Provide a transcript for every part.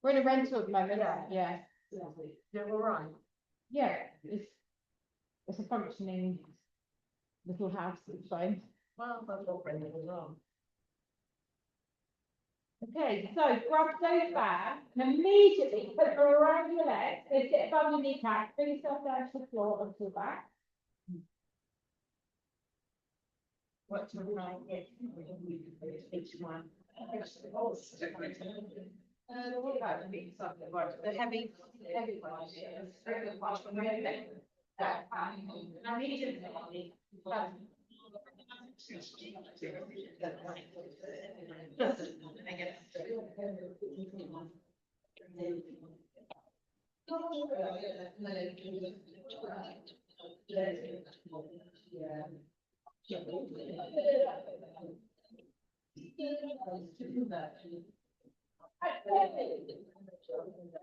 We're in a rental at the moment. Yeah. Yeah, all right. Yeah, it's a functioning little house, it's fine. Well, that's not friendly as well. Okay, so grab those back and immediately put them around your legs, so sit above your kneecap, bring yourself down to the floor onto your back. What's your right? Each one. What about the big stuff that works? The heavy ones. I need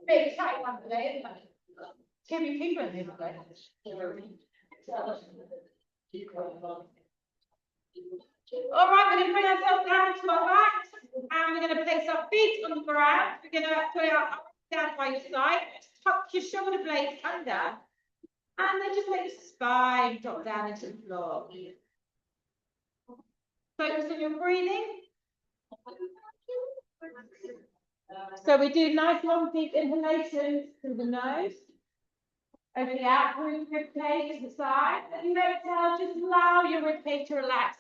Big tight one today, isn't it? Can we keep it in All right, we're going to bring ourselves down to our backs and we're going to place our feet on the ground. We're going to put it up down by your side, tuck your shoulder blades under, and then just let your spine drop down into the floor. Focus on your breathing. So we do nice long deep inhalations through the nose. Over the out through the rib cage to the side. As you exhale, just allow your rib cage to relax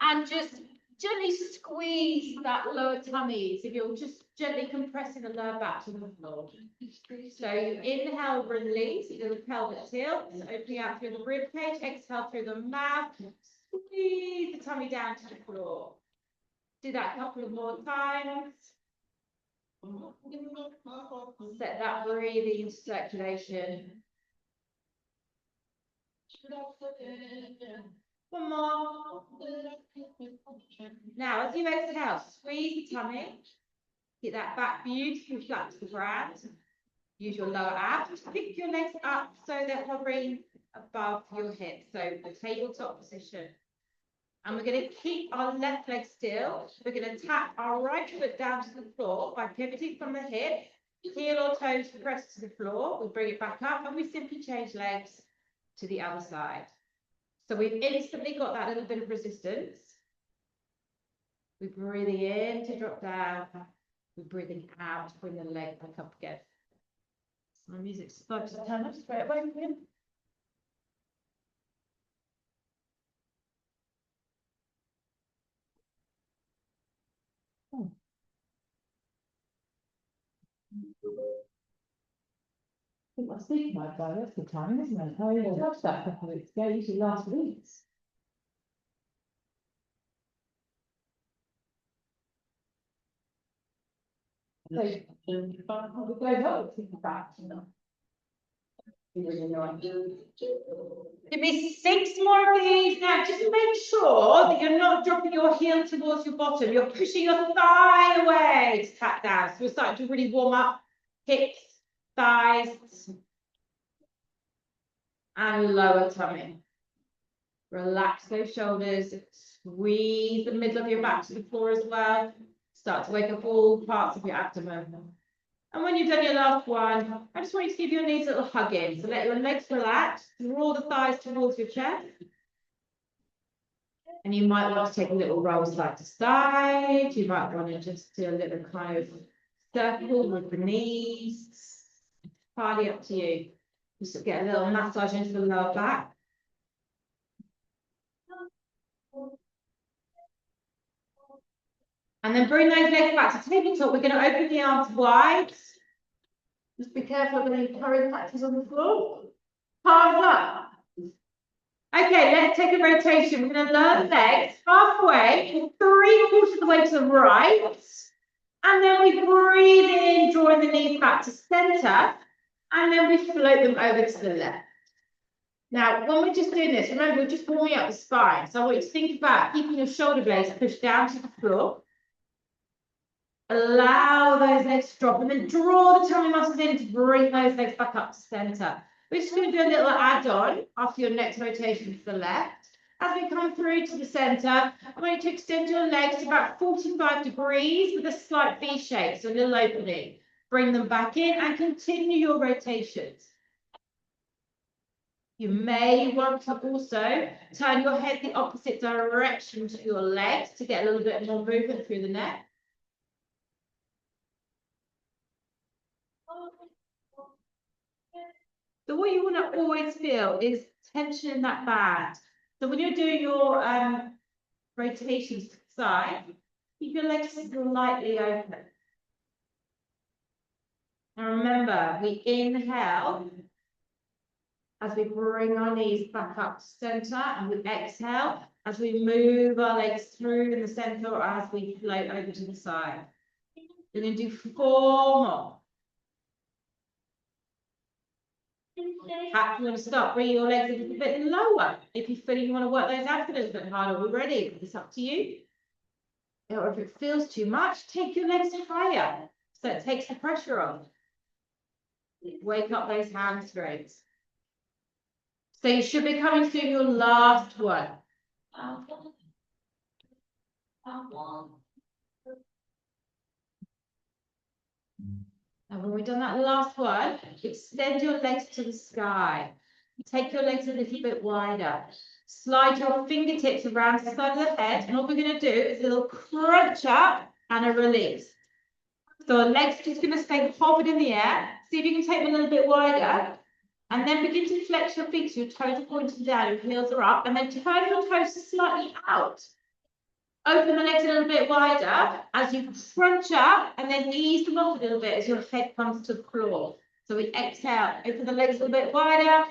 and just gently squeeze that lower tummy. So you're just gently compressing the lower back to the floor. So you inhale, release, the pelvic tilt, opening out through the rib cage, exhale through the mouth, squeeze the tummy down to the floor. Do that a couple of more times. Set that breathing circulation. One more. Now, as you exhale, squeeze the tummy. Get that back beautifully flat to the ground. Use your lower abs. Pick your legs up so they're hovering above your hips. So the tabletop position. And we're going to keep our left leg still. We're going to tap our right foot down to the floor by pivoting from the hip. Heel or toes press to the floor. We bring it back up and we simply change legs to the other side. So we've instantly got that little bit of resistance. We're breathing in to drop down. We're breathing out to bring the leg back up again. So my music's supposed to turn up straight away from him. I think my speaker might go, that's the time, isn't it? Oh, yeah, watched that a couple of weeks ago, usually last week's. So, we go home, back. Give me 6 more of these now. Just make sure that you're not dropping your heel towards your bottom. You're pushing your thigh away to tap down. So we're starting to really warm up hips, thighs, and lower tummy. Relax those shoulders. Squeeze the middle of your back to the floor as well. Start to wake up all parts of your abdomen. And when you've done your last one, I just want you to give your knees a little hug in. So let your legs relax, draw the thighs towards your chest. And you might want to take a little roll side to side. You might want to just do a little kind of circle with the knees. Entirely up to you. Just get a little massage into the lower back. And then bring those legs back to tabletop. We're going to open the arms wide. Just be careful of any current patches on the floor. Palms up. Okay, let's take a rotation. We're going to lower the legs halfway, 3/4 of the way to the right. And then we breathe in, drawing the knees back to center. And then we float them over to the left. Now, when we're just doing this, remember, we're just warming up the spine. So I want you to think about keeping your shoulder blades pushed down to the floor. Allow those legs to drop and then draw the tummy muscles in to bring those legs back up to center. We're just going to do a little add-on after your next rotation to the left. As we come through to the centre, I want you to extend your legs to about 45 degrees with a slight V shape, so a little opening. Bring them back in and continue your rotations. You may want to also turn your head the opposite direction to your legs to get a little bit more movement through the neck. So what you want to always feel is tension in that band. So when you're doing your rotations to the side, keep your legs slightly open. Now remember, we inhale as we bring our knees back up to center, and we exhale as we move our legs through in the center or as we float over to the side. We're going to do 4 more. Perhaps you want to start bringing your legs a little bit lower. If you feel you want to work those abs a little bit harder already, it's up to you. Or if it feels too much, take your legs higher so it takes the pressure off. Wake up those hamstrings. So you should be coming to your last one. And when we've done that last one, extend your legs to the sky. Take your legs a little bit wider. Slide your fingertips around the side of the head. And all we're going to do is a little crunch up and a release. So our legs are just going to stay hovered in the air. See if you can take them a little bit wider. And then begin to flex your feet so your toes are pointing down, your heels are up. And then turn your toes slightly out. Open the legs a little bit wider as you crunch up and then ease them off a little bit as your head comes to the floor. So we exhale, open the legs a little bit wider,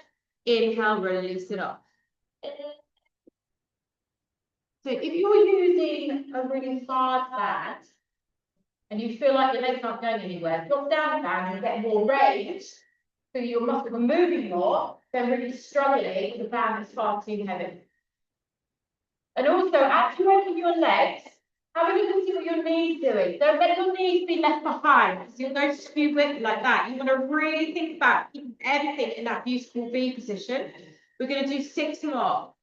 inhale, release it off. So if you're using a really hard band and you feel like your legs aren't going anywhere, drop down the band and get more range so your muscles are moving more than really struggling with a band that's far too heavy. And also, as you open your legs, have a look and see what your knees are doing. Don't let your knees be left behind, because you're going to be with like that. You want to really think about keeping everything in that beautiful V position. We're going to do 6 more.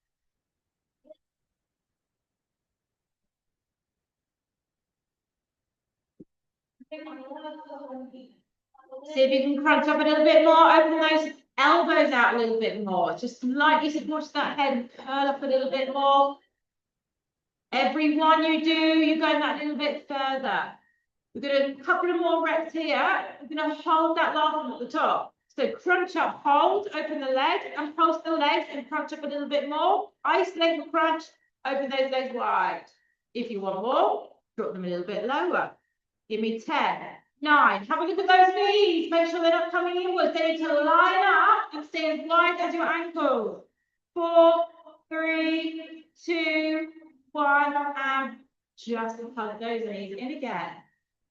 See if you can crunch up a little bit more, open those elbows out a little bit more. Just slightly support that head and curl up a little bit more. Every one you do, you're going that little bit further. We're going to a couple of more reps here. We're going to hold that last one at the top. So crunch up, hold, open the legs, and pulse the legs and crunch up a little bit more. Isolate the crunch, open those legs wide. If you want more, drop them a little bit lower. Give me 10, 9. Have a look at those knees. Make sure they're not coming inwards. They need to line up and stay as wide as your ankles. 4, 3, 2, 1, and just tuck those knees in again.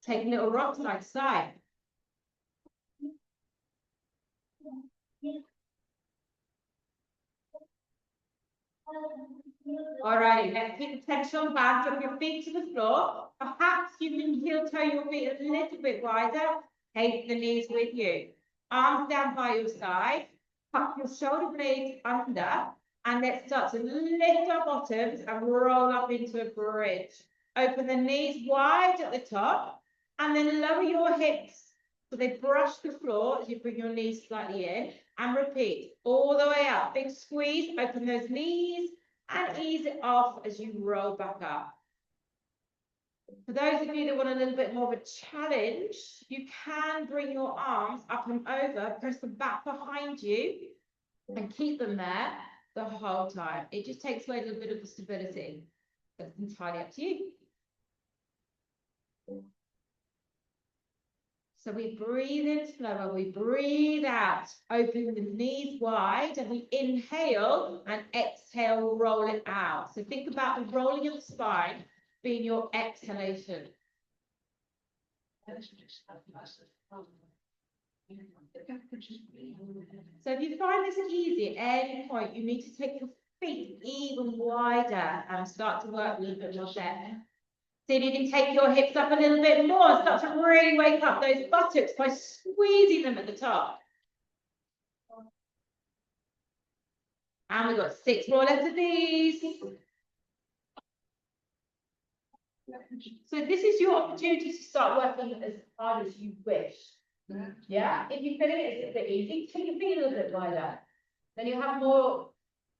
Take little rocks side to side. Alrighty, let's keep the tension on the band. Drop your feet to the floor. Perhaps you can heel toe your feet a little bit wider. Take the knees with you. Arms down by your side. Tuck your shoulder blades under. And let's start to lift our bottoms and roll up into a bridge. Open the knees wide at the top and then lower your hips so they brush the floor as you bring your knees slightly in. And repeat all the way up. Big squeeze, open those knees and ease it off as you roll back up. For those of you that want a little bit more of a challenge, you can bring your arms up and over, press them back behind you and keep them there the whole time. It just takes away a little bit of the stability. That's entirely up to you. So we breathe in slower, we breathe out, open the knees wide, and we inhale and exhale, roll it out. So think about the rolling of the spine being your exhalation. So if you find this easy at any point, you need to take your feet even wider and start to work a little bit more depth. See if you can take your hips up a little bit more and start to really wake up those buttocks by squeezing them at the top. And we've got 6 more left of these. So this is your opportunity to start working as hard as you wish. Yeah, if you feel it's a bit easy, take your feet a little bit wider. Then you'll have more,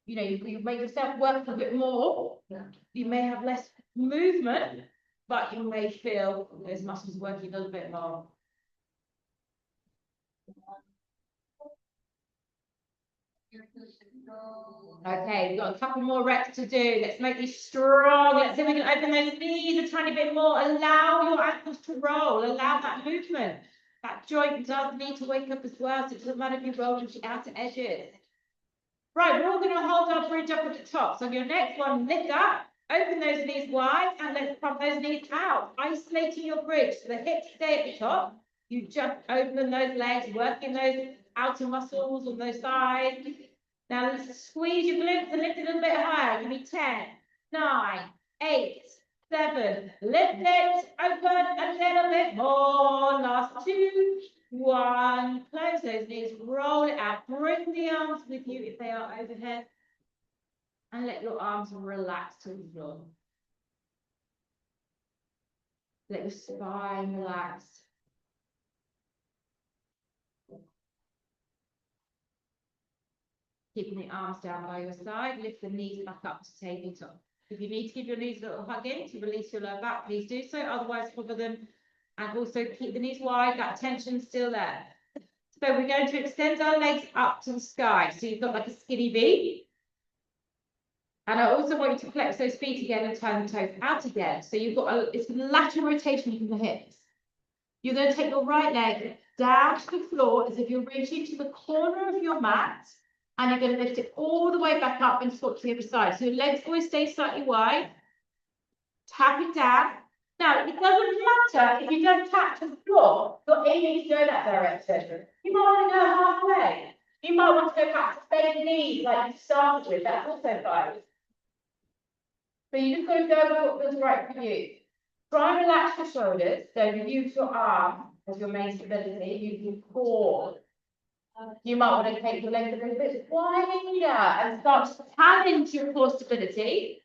you know, you make yourself work a bit more. You may have less movement, but you may feel those muscles working a little bit more. Okay, we've got a couple more reps to do. Let's make these strong. Let's see if we can open those knees a tiny bit more. Allow your ankles to roll. Allow that movement. That joint does need to wake up as well, so it doesn't matter if you roll into the outer edges. Right, we're all going to hold our bridge up at the top. So on your next one, lift up, open those knees wide, and let's pump those knees out, isolating your bridge. So the hips stay at the top. You just open those legs, working those outer muscles on those sides. Now let's squeeze your glutes and lift it a little bit higher. Give me 10, 9, 8, 7. Lift it, open a little bit more. Last 2, 1. Close those knees, roll it out. Bring the arms with you if they are overhead. And let your arms relax to the floor. Let your spine relax. Keeping the arms down by your side, lift the knees back up to tabletop. If you need to give your knees a little hug in to release your lower back, please do so. Otherwise, cover them and also keep the knees wide. That tension's still there. So we're going to extend our legs up to the sky. So you've got like a skinny V. And I also want you to flex those feet again and turn the toes out again. So you've got it's a lateral rotation from the hips. You're going to take your right leg down to the floor as if you're reaching to the corner of your mat. And you're going to lift it all the way back up and swap to the other side. So your legs always stay slightly wide. Tap it down. Now, it doesn't matter if you don't tap to the floor, you're aiming to go that direction. You might want to go halfway. You might want to go back to bend knees like you started with. That's also fine. So you just got to go with what feels right for you. Try and relax your shoulders. So you use your arm as your main stability. Use your core. You might want to take your legs a little bit wider and start to challenge your core stability.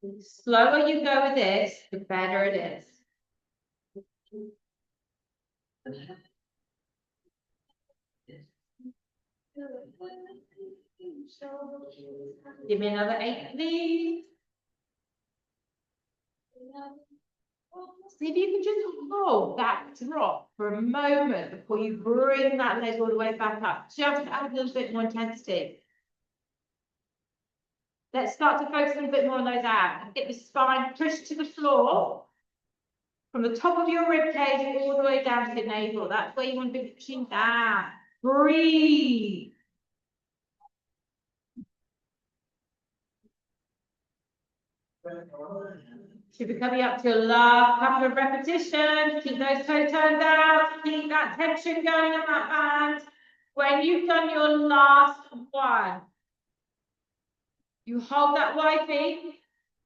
The slower you go with this, the better it is. Give me another 8, please. See if you can just hold that drop for a moment before you bring that leg all the way back up. Just add a little bit more intensity. Let's start to focus a little bit more on those abs. Get the spine pushed to the floor. From the top of your rib cage all the way down to the navel. That's where you want to be pushing down. Breathe. Should be coming up to your last couple of repetitions. Keep those toes turned out. Keep that tension going on that band. When you've done your last one, you hold that wide feet.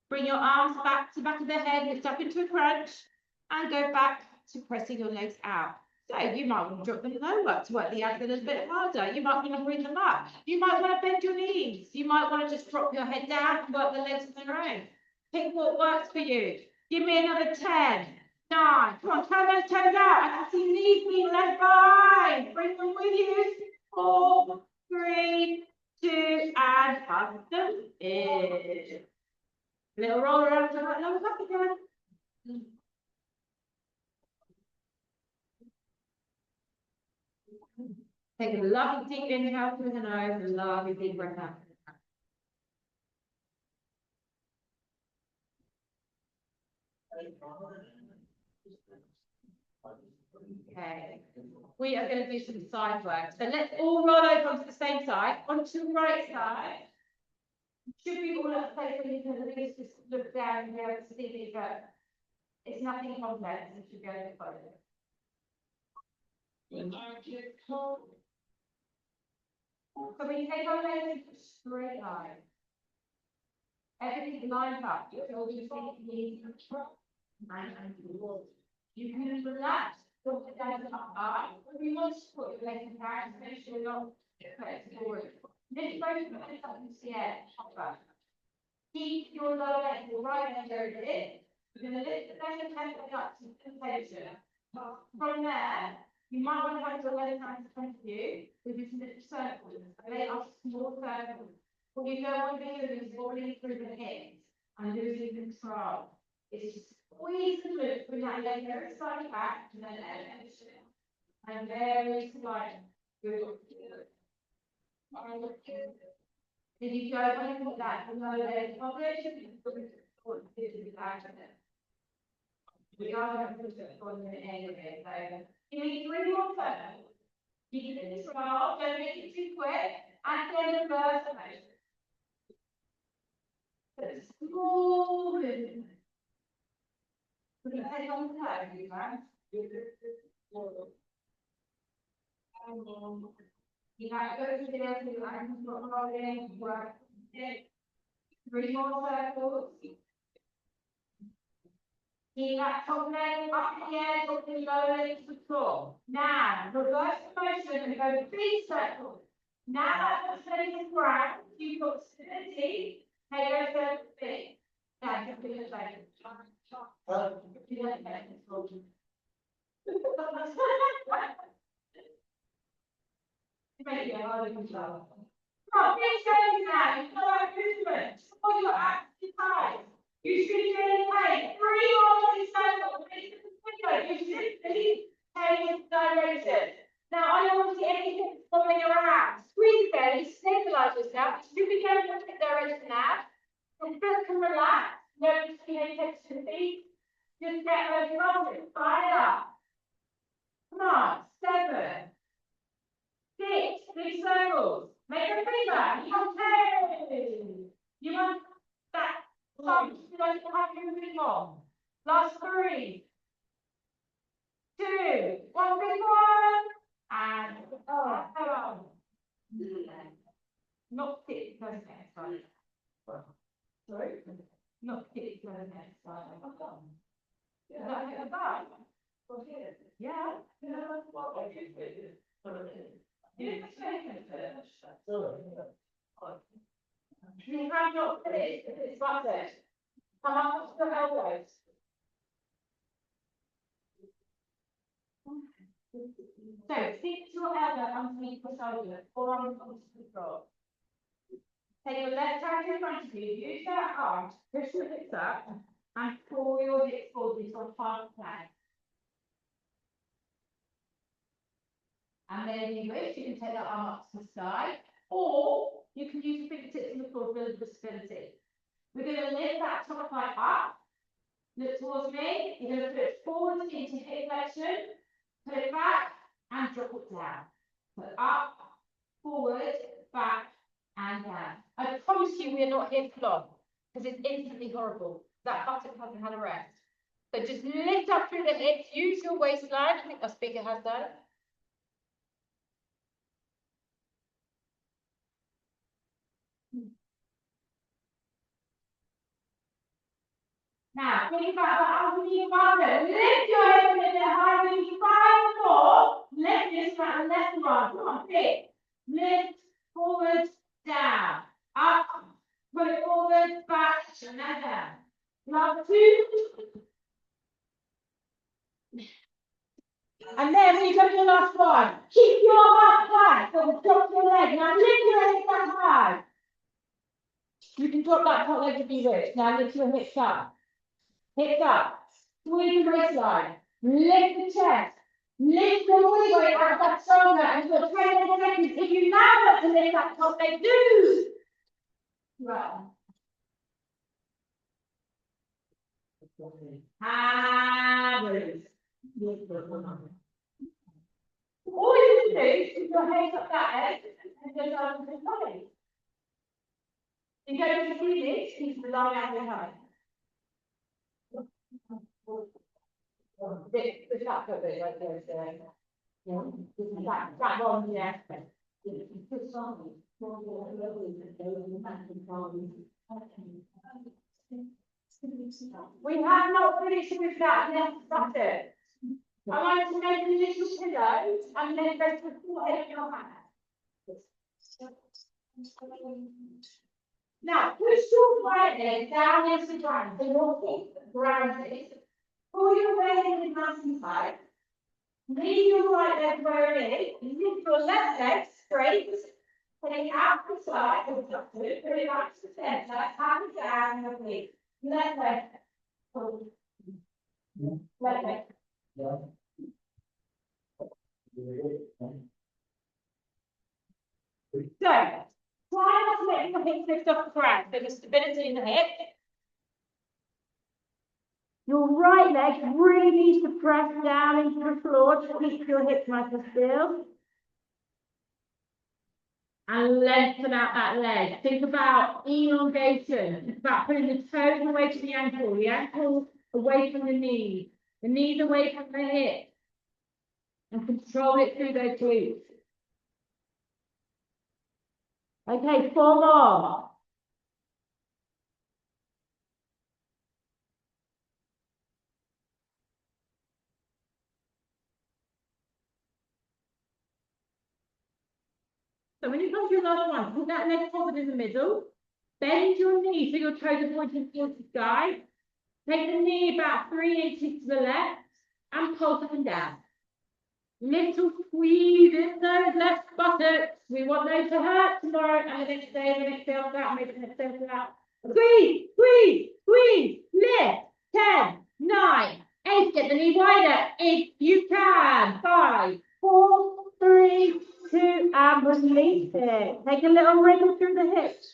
Bring your arms back to the back of the head, lift up into a crunch, and go back to pressing your legs out. So you might want to drop them lower to work the abs a little bit harder. You might want to bring them up. You might want to bend your knees. You might want to just drop your head down and work the legs on their own. Pick what works for you. Give me another 10, 9. Come on, turn those toes out. I can see knees being left behind. Bring them with you. 4, 3, 2, and hug them in. Little roll around to the right, lower back again. Take a lovely deep inhale through the nose and lovely deep breath out. Okay, we are going to do some side work. So let's all roll over onto the same side, onto the right side. Should be all at the place where you can at least just look down and be able to see it, but it's nothing complex. You should go to follow it. So we take our legs straight line. Everything lined up. Your shoulders knees and you can relax. Put it down to up. If you want to put your legs in parallel, make sure you're not Okay, forward. Lift both of them up into the air, hop back. Keep your lower leg, your right leg over it. You're going to lift the left hand up to sensation. From there, you might want to have your left hand in front of you with this little circle. They are small circles. What you don't want to be doing is rolling through the hips and losing control. It's just squeeze the glute, bring that leg very slightly back and then elevation. And very slightly. Good. If you don't want to put that below the population, you can put it on the back of it. We are going to put it on the end of it. So you need 3 more turns. You can do this well, don't make it too quick, and then reverse the motion. So small movement. Put your head on the toe, you can. You might go to the other side, rolling, work it. 3 more circles. Keep that top leg up in the air, drop the lower leg to the floor. Now, reverse the motion and go 3 circles. Now that the leg is ground, you've got stability, take those circles big. Now, just do the same. Do the same. Make it harder to control. Now, big change now. You go out movement. Support your active thighs. You should be getting paid. 3 more circles. You should be change direction. Now, I don't want to see anything following around. Squeeze again. Stabilize yourself. You should be going in the direction now. Your foot can relax. No tension to the feet. Just get those muscles fired up. Come on. 7. 6, big circles. Make them bigger. You want 10. You want that top. You want to have your moving on. Last 3, 2, 1, big one. And not 6, go next side. Sorry? Not 6, go next side. Is that hit the back? Yeah. You have not finished, it's butted. Come up to your elbows. So, stick your elbow underneath the shoulder, forearm onto the floor. Take your left hand in front of you, use that arm to push your hips up and pull your hips forward into a palm plank. And then if you wish, you can take that arm up to the side, or you can use your fingertips on the floor for a little bit of stability. We're going to lift that top leg up, look towards me, you're going to put it forward into hip flexion, put it back, and drop it down. So up, forward, back, and down. I promise you we are not here for long, because it's instantly horrible. That buttock hasn't had a rest. So just lift up through the hips, use your waistline. I think our speaker has that. Now, think about that underneath father. Lift your head a bit higher when you 5 more. Lift this one, left one. Come on, pick. Lift, forward, down. Up, put it forward, back, and then down. Last 2. And then when you go to your last one, keep your heart flat. So drop your leg. Now lift your leg back high. You can drop that top leg if you wish. Now lift your hips up. Hips up. Squeeze the waistline. Lift the chest. Lift the body weight out that shoulder and for 20 more seconds. If you now want to lift that top leg, do. Right. Release. All you can do is put your hands up that edge and go down to the body. You go to the breathing, keep the long out behind. The top of it right there, that one, yeah. We have not finished with that, let's start it. I want to make a little pillow and then go to the forehead of your hand. Now, push your right leg down into the ground, so your feet grounded. Pull your weight in nice and tight. Leave your right leg where it is. Lift your left leg straight. Put it out the side, put it back to the center, hand it down your feet. Left leg. Pull. Left leg. So, try not to let your hips lift off the ground. So the stability in the hip. Your right leg really needs to press down into the floor to keep your hips nice and still. And lengthen out that leg. Think about elongation. Think about putting the toes away from the ankle away from the knees away from the hip. And control it through those glutes. Okay, 4 more. So when you come to your last one, put that leg forward in the middle. Bend your knee so your toes are pointing towards the sky. Take the knee about 3 inches to the left and pulse up and down. Little squeeze in those left buttocks. We want those to hurt tomorrow and the next day, the next day after that, maybe the next day after that. Squeeze, squeeze, squeeze, lift. 10, 9, 8, get the knee wider if you can. 5, 4, 3, 2, and release it. Take a little wriggle through the hips.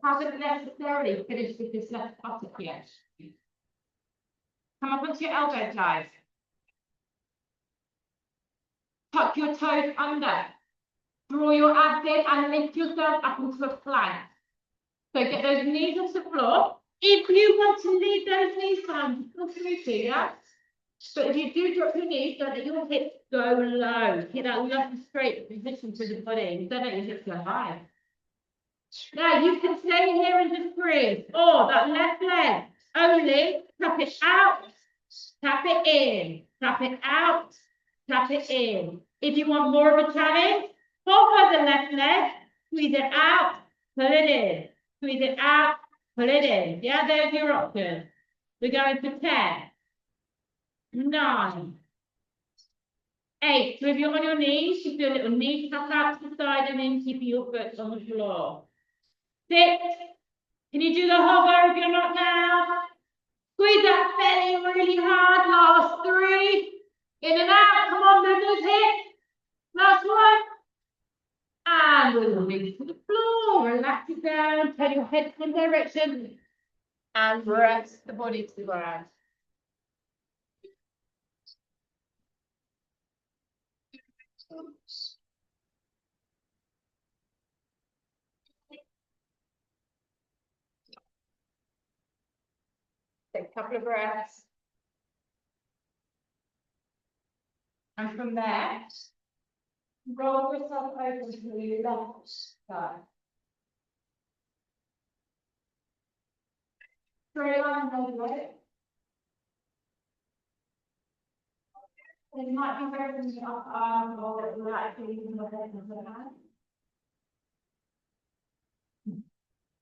Haven't necessarily finished with this left buttock yet. Come up onto your elbows, guys. Tuck your toes under. Draw your abs in and lift yourself up into a plank. So get those knees off the floor. If you want to leave those knees down, feel free to, yeah? But if you do drop your knees, don't let your hips go low. Get that lovely straight position for the body. Don't let your hips go high. Now you can stay here and just breathe. Or that left leg, only tap it out, tap it in, tap it out, tap it in. If you want more of a challenge, follow the left leg, squeeze it out, pull it in, squeeze it out, pull it in. Yeah, there's your option. We're going for 10, 9, 8. So if you're on your knees, you do a little knee tuck out to the side and then keep your foot on the floor. 6. Can you do the hover if you're not now? Squeeze that belly really hard. Last 3. In and out. Come on, move those hips. Last one. And we'll release to the floor. Relax it down. Turn your head one direction. And rest the body to the ground. Take a couple of breaths. And from there, roll yourself over to the left side. Straight line over it. It might be very easy up arm or like using the head of the hand.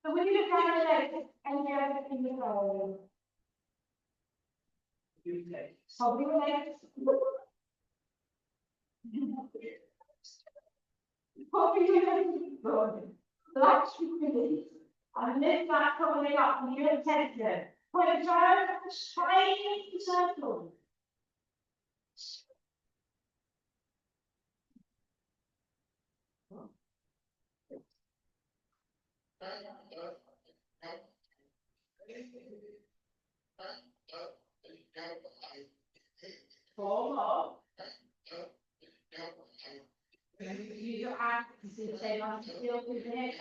So when you look down the leg, and you're everything you go. Hold your legs. Hold your legs. Relax your release. And lift that coming up from your attention. Put a toe straight into the circle. Four more. Use your hands to stay on still with the hips.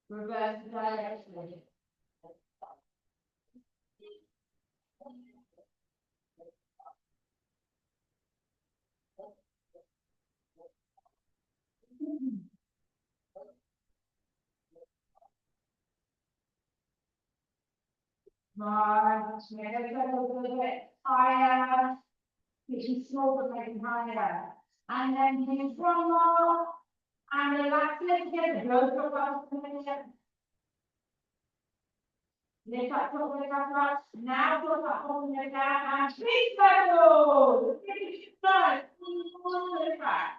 Reverse the direction. Right, maybe go a little bit higher, which is small but maybe higher. And then use one more, and relax it together, blow your breath a minute. Lift up, lift up, now put that holding it down and big circle. Start, pull it back.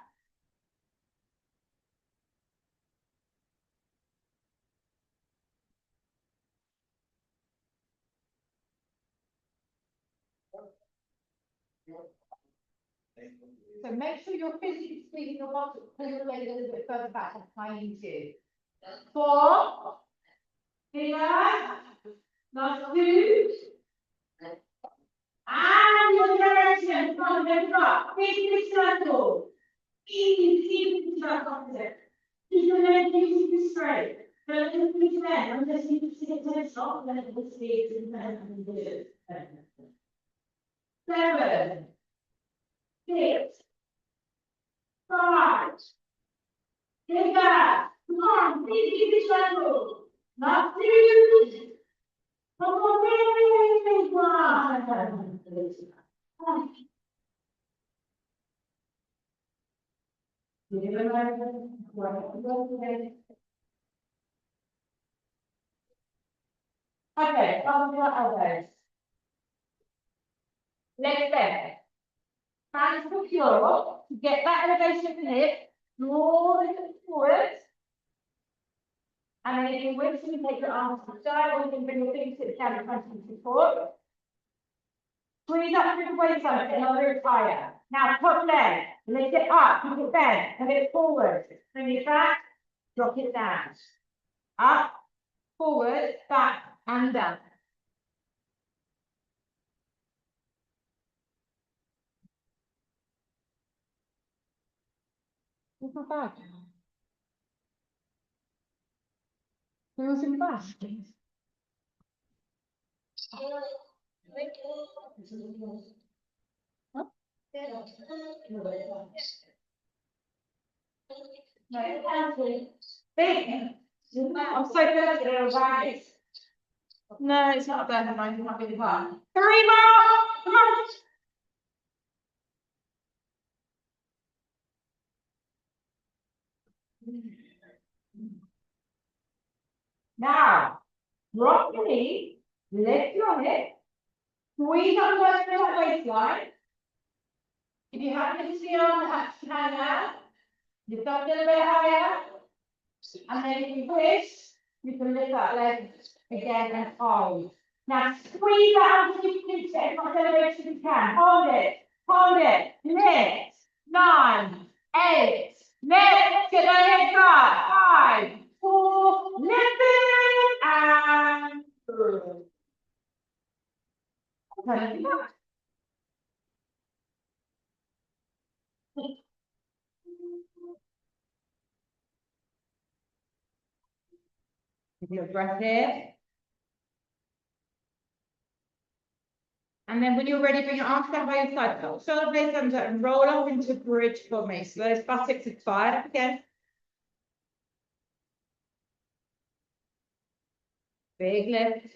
So make sure you're physically squeezing your bottom, pull your leg a little bit further back and behind you. 4, here, last 2, and your direction, come and up, big circle, easy circle opposite. Keep your leg super straight, don't just be bend, I'm just need to sit to stop, then it will stay to the and do it. 7, 6, 5, take that, come on, big circle, last 2, come on, big one. Okay, on your elbows. Legs bent. Hands secure to get that elevation of the hip. Draw the hips forward. And then if you wish, you can take your arms to the side, or you can bring your fingertips down in front of you support. Squeeze up through the waistline, get another rib higher. Now, top leg, lift it up, keep it bent, and it forward. Bring it back, drop it down. Up, forward, back, and down. It's not bad. Who's in the back? Big. I'm so good at it, right? No, it's not bad. It might be the part. 3 more. Come on. Now, drop your knee, lift your hip, squeeze up that waistline. If you happen to see on the hand out, lift up a little bit higher. And then if you wish, you can lift that leg again and hold. Now squeeze that out as you can get as much elevation as you can. Hold it, lift. 9, 8, lift, get that head back. 5, 4, lift it, and through. Turn it back. Give your breath here. And then when you're ready, bring your arms down by your side. Shoulder blades under and roll up into a bridge for me. So those buttocks are fired up again. Big lift.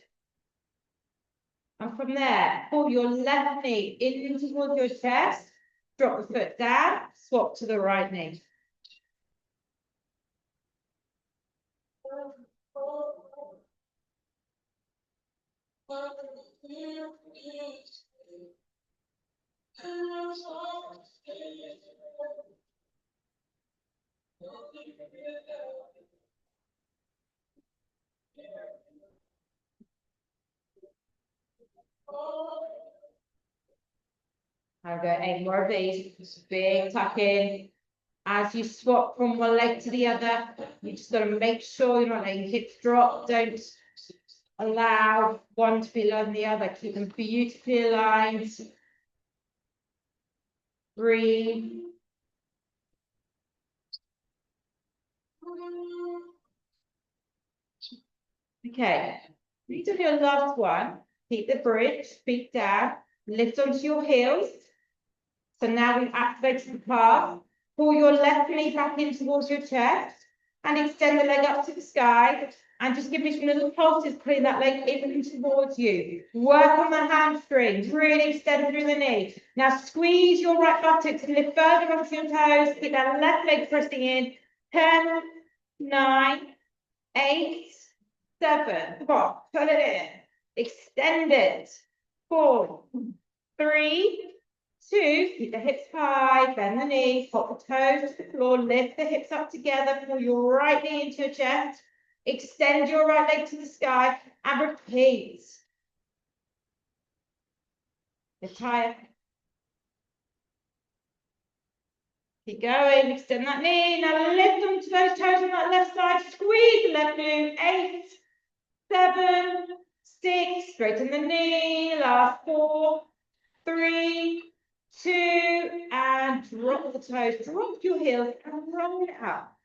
And from there, pull your left knee in towards your chest. Drop the foot down. Swap to the right knee. I've got 8 more of these. Big tuck in. As you swap from one leg to the other, you just got to make sure you're not letting hips drop. Don't allow one to be lower than the other. Keep them beautifully aligned. Breathe. Okay, you've done your last one. Keep the bridge, feet down, lift onto your heels. So now we've activated the calf. Pull your left knee back in towards your chest and extend the leg up to the sky. And just give me some little pulses, putting that leg in towards you. Work on the hamstrings, really extend through the knee. Now squeeze your right buttocks, lift further onto your toes, keep that left leg pressing in. 10, 9, 8, 7, come on, pull it in. Extend it. 4, 3, 2, keep the hips high, bend the knees, pop the toes to the floor, lift the hips up together, pull your right knee into your chest. Extend your right leg to the sky and repeat. Lift higher. Keep going, extend that knee. Now lift them to those toes on that left side. Squeeze the left glute. 8, 7, 6. Straighten the knee. Last 4, 3, 2, and drop the toes. Drop your heels and roll it up.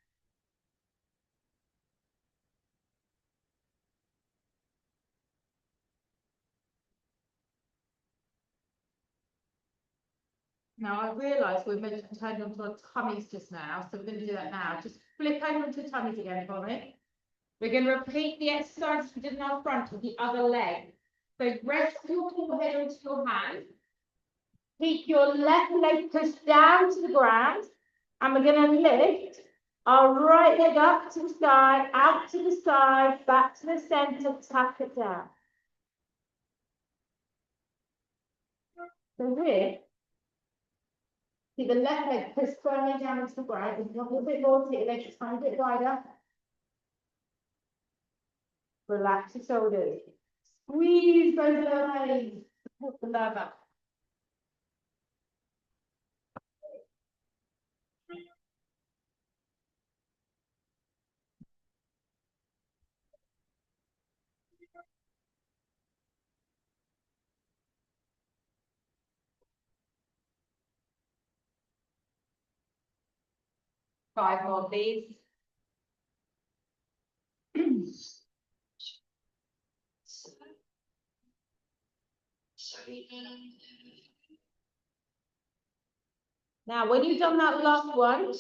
Now I realise we're meant to turn onto our tummies just now, so we're going to do that now. Just flip over onto tummies again for me. We're going to repeat the exercise we did in our front with the other leg. So rest your forehead onto your hand. Keep your left leg pushed down to the ground. And we're going to lift our right leg up to the sky, out to the side, back to the centre, tap it down. So here, keep the left leg pushed firmly down into the ground. A little bit more, take your legs a tiny bit wider. Relax your shoulders. Squeeze those lower legs. Support the lower back. Five more, please. Now, when you've done that last one,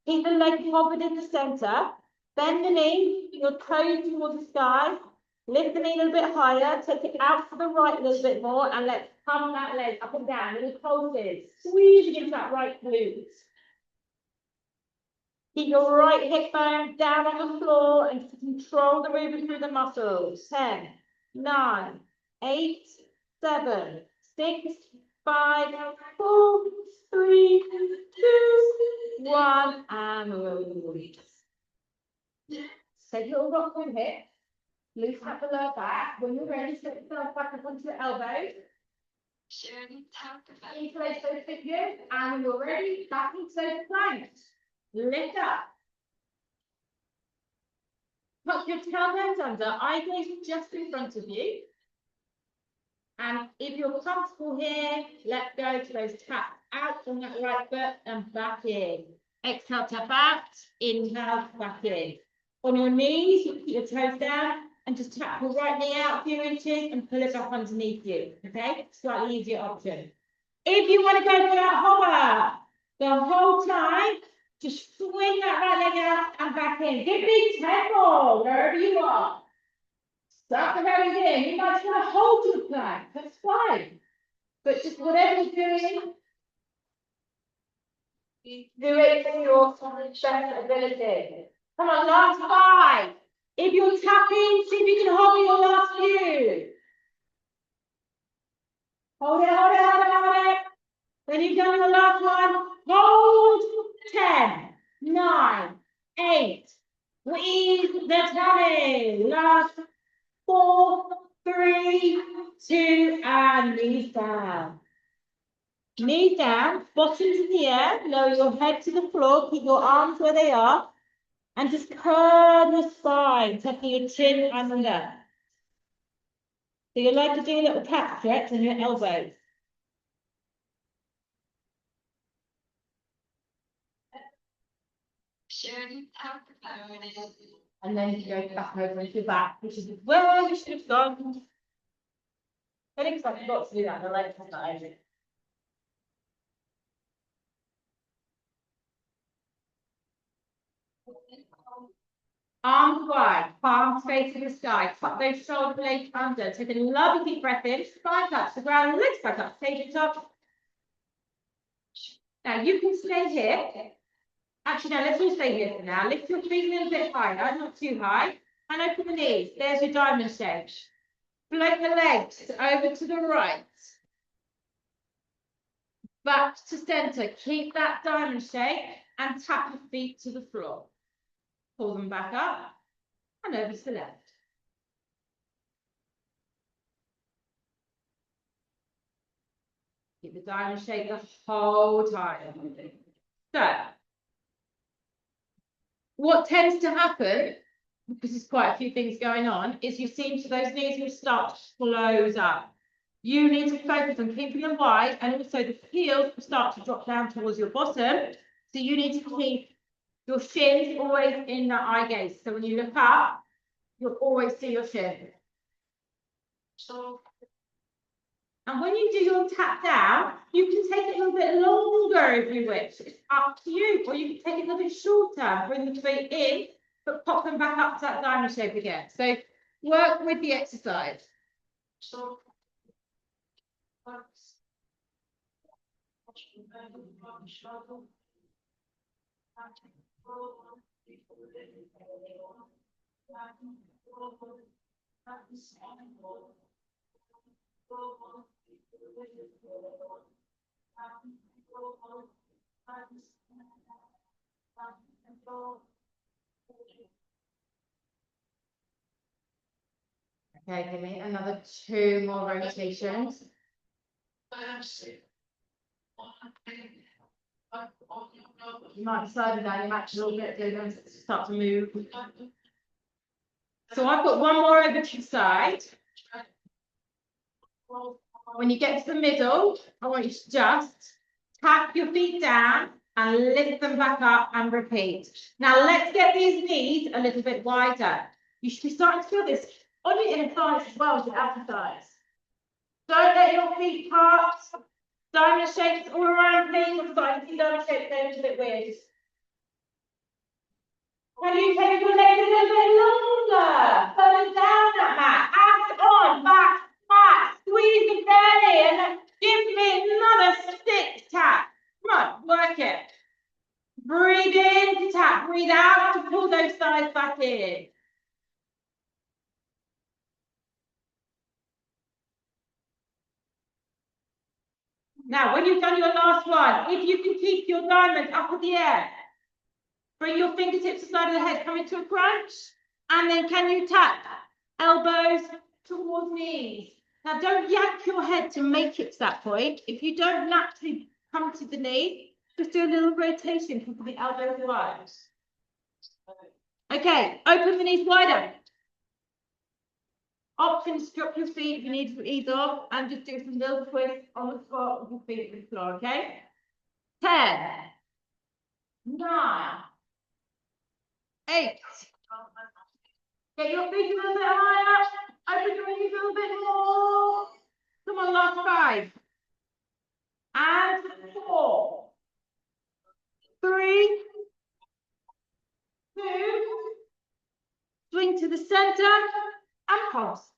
keep the leg covered in the center. Bend the knee, your toes towards the sky. Lift the knee a little bit higher. Take it out to the right a little bit more, and let's pump that leg up and down. Little pulses. Squeeze against that right glute. Keep your right hip bone down on the floor and control the movement through the muscles. 10, 9, 8, 7, 6, 5, 4, 3, 2, 1, and release. Take a little rock from hip. Loosen up the lower back. When you're ready, set yourself back up onto your elbows. Interlace those fingers, and when you're ready, back into those planks. Lift up. Tuck your tailbone under, eye gaze just in front of you. And if you're comfortable here, let go to those taps out on that right foot and back in. Exhale, tap out. Inhale, back in. On your knees, you keep your toes down and just tap your right knee out a few inches and pull it back underneath you. Okay? Slightly easier option. If you want to go for that hover the whole time, just swing that right leg out and back in. Give me tempo wherever you are. Start the very beginning. You might just want to hold your plank. That's fine. But just whatever you're doing, do it to your best ability. Come on, last 5. If you're tapping, see if you can hold your last few. Hold it, hold it, hold it, hold it. When you've done the last one, hold 10, 9, 8. Squeeze the tummy. Last 4, 3, 2, and knees down. Knees down, bottoms in the air, lower your head to the floor, keep your arms where they are, and just curve your spine, tucking your chin under. So you'd like to do a little calf stretch on your elbows. And then you go back over into your back, which is where you should have gone. I think I forgot to do that, the legs are not over. Arms wide, palms facing the sky. Tuck those shoulder blades under. Take a lovely deep breath in. Spine touch the ground. Legs back up. Stage top. Now you can stay here. Actually, no, let's all stay here for now. Lift your feet a little bit higher, not too high. And open the knees. There's your diamond shape. Float the legs over to the right. Back to center. Keep that diamond shape and tap your feet to the floor. Pull them back up and over to the left. Keep the diamond shape the whole time. So, what tends to happen, because there's quite a few things going on, is you seem to those knees will start to close up. You need to focus on keeping them wide, and also the heels will start to drop down towards your bottom. So you need to keep your shins always in the eye gaze. So when you look up, you'll always see your shin. And when you do your tap down, you can take it a little bit longer if you wish. It's up to you. Or you can take it a little bit shorter. Bring the feet in, but pop them back up to that diamond shape again. So work with the exercise. Okay, give me another 2 more rotations. You might decide that you match a little bit, they're going to start to move. So I've got one more over to the side. When you get to the middle, I want you to just tap your feet down and lift them back up and repeat. Now let's get these knees a little bit wider. You should be starting to feel this on your inner thighs as well as your outer thighs. Don't let your feet part. Diamond shapes all around me. I'm starting to see diamond shapes going a little bit weird. Can you take your legs a little bit longer? Further down that mat. Act on, back, back. Squeeze the belly and then give me another stick tap. Come on, work it. Breathe in to tap. Breathe out to pull those thighs back in. Now, when you've done your last one, if you can keep your diamond up in the air, bring your fingertips to the side of the head, come into a crunch, and then can you tap elbows towards knees? Now, don't yank your head to make it to that point. If you don't naturally come to the knee, just do a little rotation, keep the elbows wide. Okay, open the knees wider. Options, drop your feet if you need to ease off, and just do some little twists on the spot with your feet on the floor, okay? 10, 9, 8. Get your feet a little bit higher. Open your knees a little bit more. Come on, last 5. And 4, 3, 2. Swing to the center and pulse.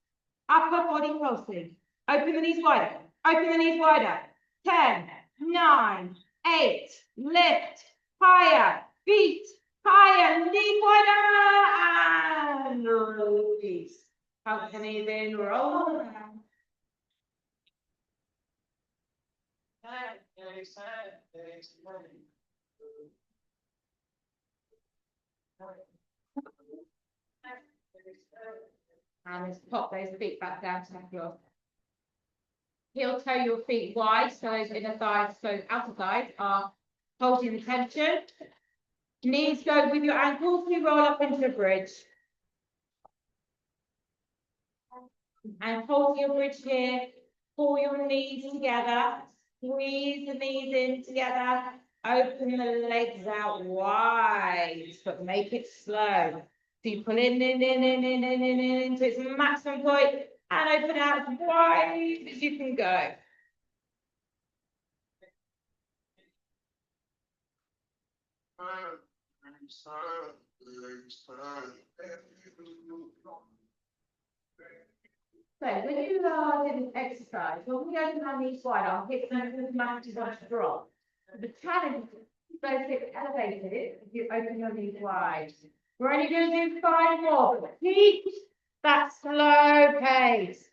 Upper body pulsing. Open the knees wider. Open the knees wider. 10, 9, 8. Lift. Higher. Feet. Higher. Knees wider. And release. Tuck the knees in. Roll around. And let's pop those feet back down to the floor. Heel toe your feet wide, so those inner thighs, so outer thighs are holding the tension. Knees go with your ankles, we roll up into a bridge. And hold your bridge here, pull your knees together, squeeze the knees in together, open the legs out wide, but make it slow. So you pull in to its maximum point and open out as wide as you can go. So when you are doing exercise, when we open our knees wide, our hips and mat is going to drop. The challenge is those hips elevated if you open your knees wide. We're only going to do 5 more, but keep that slow pace.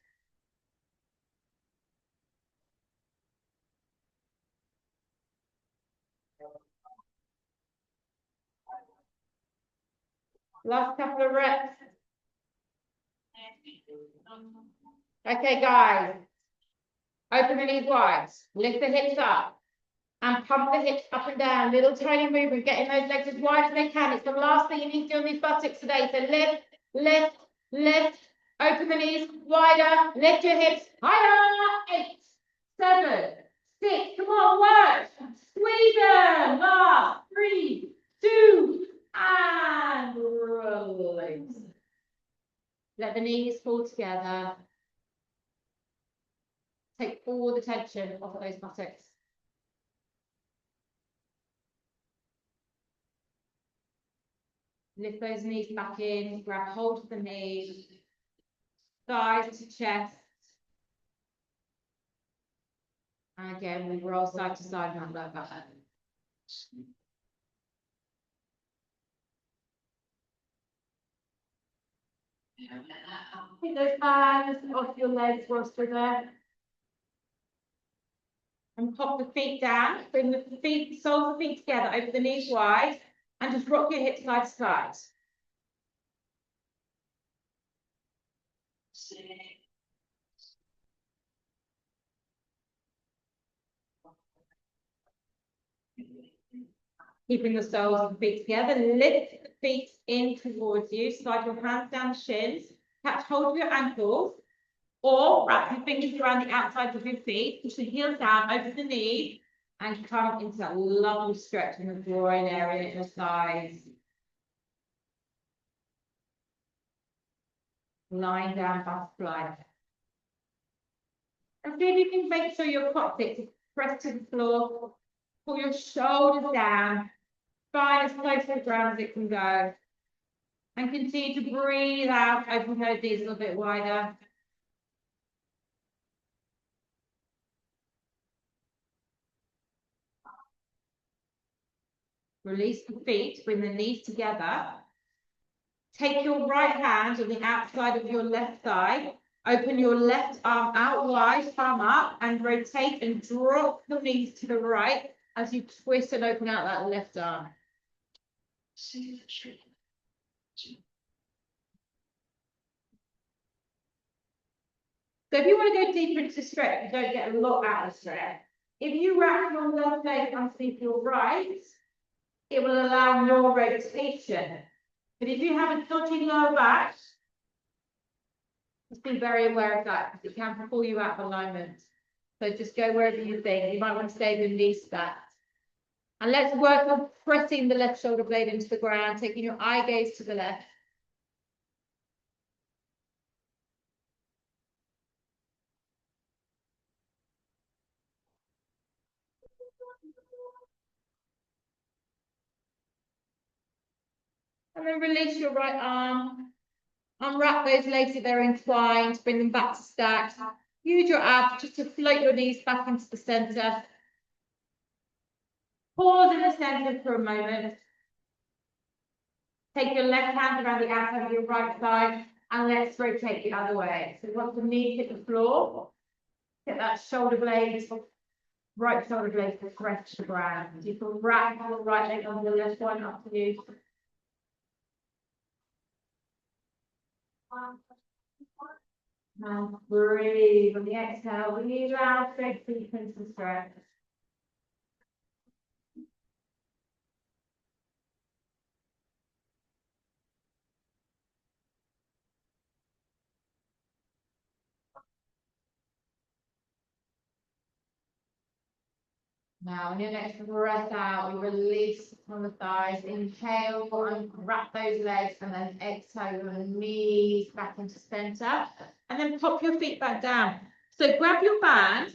Last couple of reps. Okay, guys. Open the knees wide. Lift the hips up. And pump the hips up and down. Little tiny movement. Getting those legs as wide as they can. It's the last thing you need to do on these buttocks today. So lift, lift, lift. Open the knees wider. Lift your hips higher. 8, 7, 6. Come on, work. Squeeze them. Last. 3, 2, and release. Let the knees fall together. Take all the tension off of those buttocks. Lift those knees back in, grab hold of the knees, thighs to chest. And again, we roll side to side, hand over back. Take those hands off your legs whilst we're there. And pop the feet down, bring the feet, soles of the feet together, open the knees wide, and just rock your hips side to side. Keeping the soles of the feet together, lift the feet in towards you, slide your hands down the shins, catch hold of your ankles, or wrap your fingers around the outside of your feet, push the heels down, open the knees, and come into that lovely stretch in the groin area in the thighs. Lying down, butterfly. And see if you can make sure your coccyx is pressed to the floor. Pull your shoulders down, spine as close to the ground as it can go. And continue to breathe out, open those knees a little bit wider. Release the feet, bring the knees together. Take your right hand on the outside of your left thigh. Open your left arm out wide, palm up, and rotate and drop the knees to the right as you twist and open out that left arm. So if you want to go deeper into the stretch, you don't get a lot out of the stretch. If you wrap your left leg underneath your right, it will allow more rotation. But if you have a dodgy lower back, just be very aware of that because it can pull you out of alignment. So just go wherever you think. You might want to stay with the knees stacked. And let's work on pressing the left shoulder blade into the ground, taking your eye gaze to the left. And then release your right arm. Unwrap those legs if they're entwined, bring them back to stacked. Use your abs just to float your knees back into the center. Pause in the center for a moment. Take your left hand around the outside of your right side and let's rotate the other way. So once the knees hit the floor, get that shoulder blade, right shoulder blade to press the ground. You can wrap your right leg on the left one up to you. And breathe on the exhale. We need loud, big sequence and stretch. Now, on your next breath out, we release from the thighs. Inhale and wrap those legs, and then exhale your knees back into center. And then pop your feet back down. So grab your band.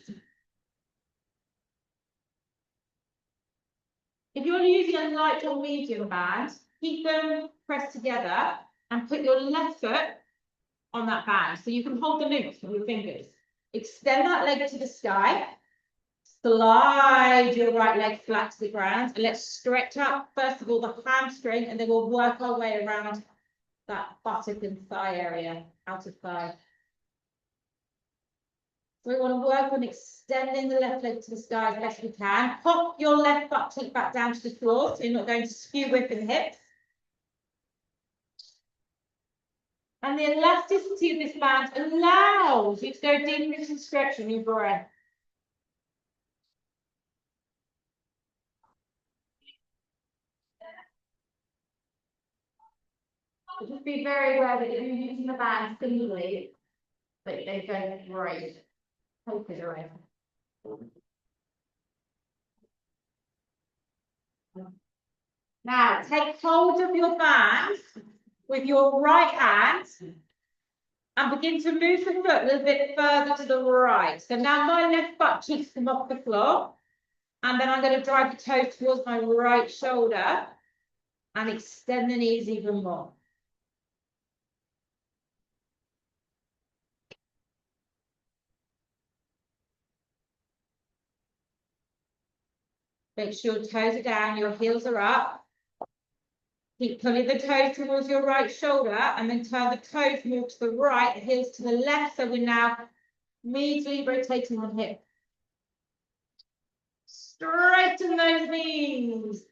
If you're using a light or medium band, keep them pressed together and put your left foot on that band. So you can hold the loops with your fingers. Extend that leg to the sky. Slide your right leg flat to the ground. And let's stretch up, first of all, the hamstring, and then we'll work our way around that buttock and thigh area, outer thigh. So we want to work on extending the left leg to the sky as best we can. Pop your left butt cheek back down to the floor, so you're not going to skew whip in the hips. And the elasticity of this band allows you to go deep into stretching your breath. But just be very aware that if you're using the band singly, that they don't break. Take it away. Now, take hold of your band with your right hand and begin to move the foot a little bit further to the right. So now my left butt cheeks come off the floor, and then I'm going to drive the toes towards my right shoulder and extend the knees even more. Make sure your toes are down, your heels are up. Keep pulling the toes towards your right shoulder and then turn the toes more to the right, the heels to the left. So we're now immediately rotating on hip. Straighten those knees.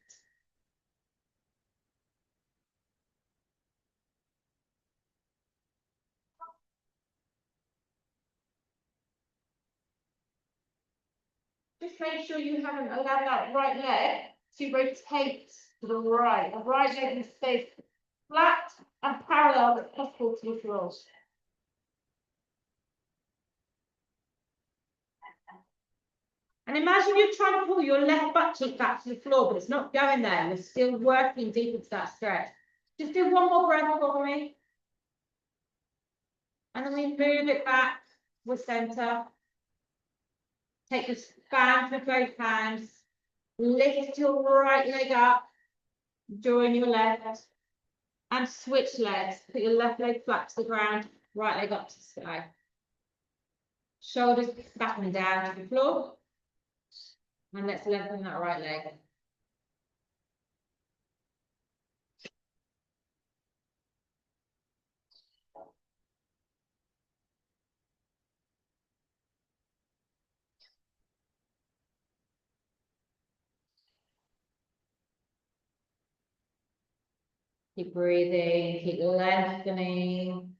Just make sure you haven't allowed that right leg to rotate to the right. The right leg can stay flat and parallel as possible to your floor. And imagine you're trying to pull your left butt cheek back to the floor, but it's not going there. You're still working deep into that stretch. Just do one more breath for me. And then we move it back with center. Take the band with both hands. Lift your right leg up. Join your left. And switch legs. Put your left leg flat to the ground. Right leg up to the sky. Shoulders back and down to the floor. And let's lengthen that right leg. Keep breathing, keep lengthening.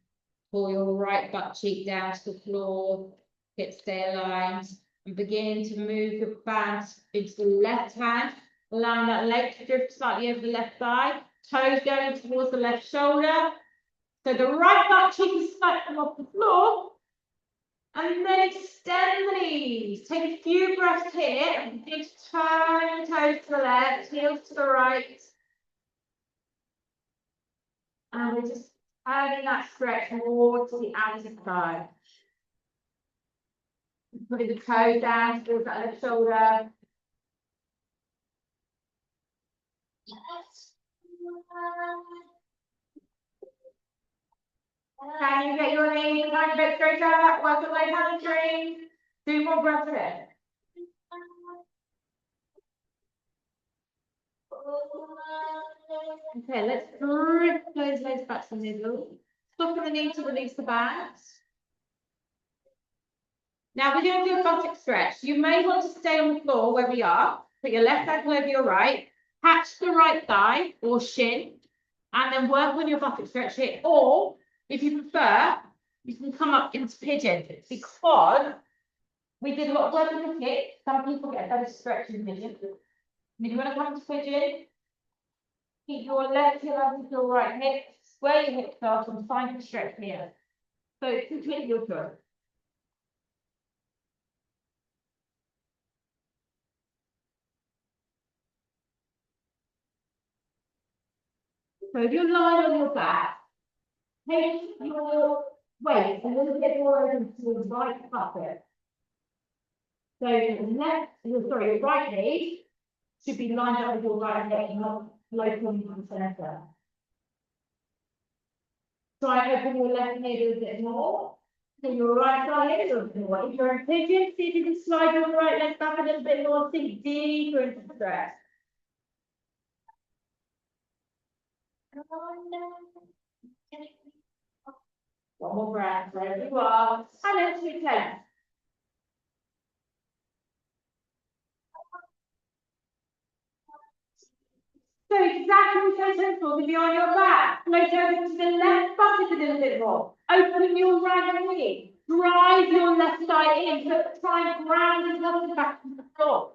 Pull your right butt cheek down to the floor. Hips stay aligned. And begin to move your band into the left hand. Allowing that leg to drift slightly over the left thigh. Toes going towards the left shoulder. So the right butt cheek is slightly off the floor. And then extend the knees. Take a few breaths here. And begin to turn toes to the left, heels to the right. And we're just turning that stretch more to the outer thigh. Putting the toes down towards that left shoulder. Can you get your knees a tiny bit straighter? Work the leg hamstring. 2 more breaths here. Okay, let's drift those legs back to the middle. Soften the knee to release the back. Now we're going to do a buttock stretch. You may want to stay on the floor where we are. Put your left ankle over your right. Catch the right thigh or shin. And then work on your buttock stretch here. Or, if you prefer, you can come up into pigeon. Because we did a lot of work on the hip. Some people get a better stretch in pigeon. And if you want to come to pigeon, keep your left heel up with your right hip. Square your hips off and find a stretch here. So it's completely your choice. So if you're lying on your back, take your weight a little bit more over to the right pocket. So your right knee should be lined up with your right leg, not locum and centre. Try and open your left knee a little bit more. So your right side is a little bit more. If you're in pigeon, see if you can slide your right leg back a little bit more, sink deeper into the stretch. One more breath, there you are. And then switch legs. So exactly the same principle to be on your back. Float over to the left buttock a little bit more. Open your right knee. Drive your left side in. So try and ground it up the back of the floor.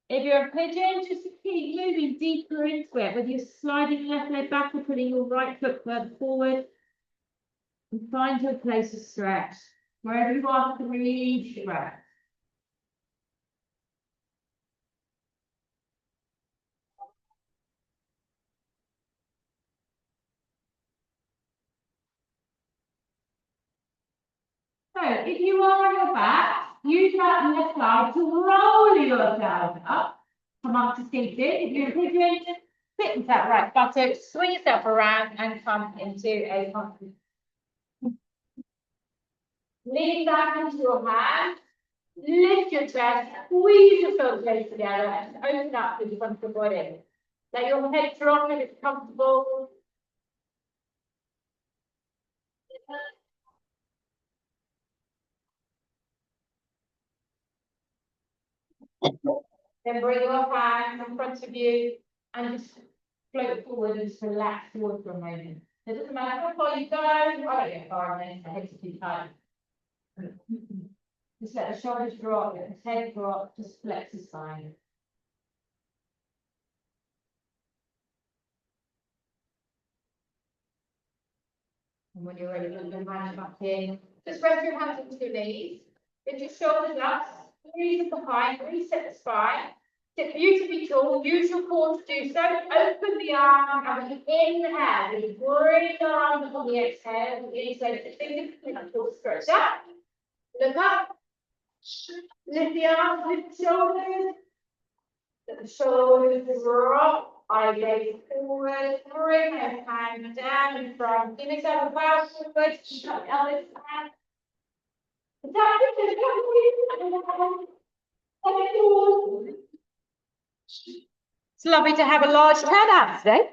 If you're a pigeon, just keep moving deeper into it, whether you're sliding your left leg back or putting your right foot further forward. And find your place of stretch. Wherever you are, 3 breaths. So if you are on your back, use that left side to roll yourself up. Come up to seated. If you're a pigeon, sit into that right buttock, swing yourself around and come into a pumpkin. Lean back into your hands, lift your chest, squeeze your shoulders together and open up to the front of the body. Let your head drop if it's comfortable. Then bring your hands in front of you and just float forward and just relax forward for a moment. It doesn't matter how far you go, I don't get far on this, the hips too tight. Just let the shoulders drop, let the head drop, just flex the spine. And when you're ready, put your hands back in. Just rest your hands into your knees. Lift your shoulders up, squeeze behind, reset the spine. Sit beautifully tall, use your core to do so. Open the arm and with the inhale, you bring your arms on the exhale. The exhale is significantly full stretch up. Look up. Lift the arms, lift the shoulders. Let the shoulders drop. Eye gaze forward. Bring those hands down in front. Give yourself a bow forward. Shut the elbows back. It's lovely to have a large turnout today.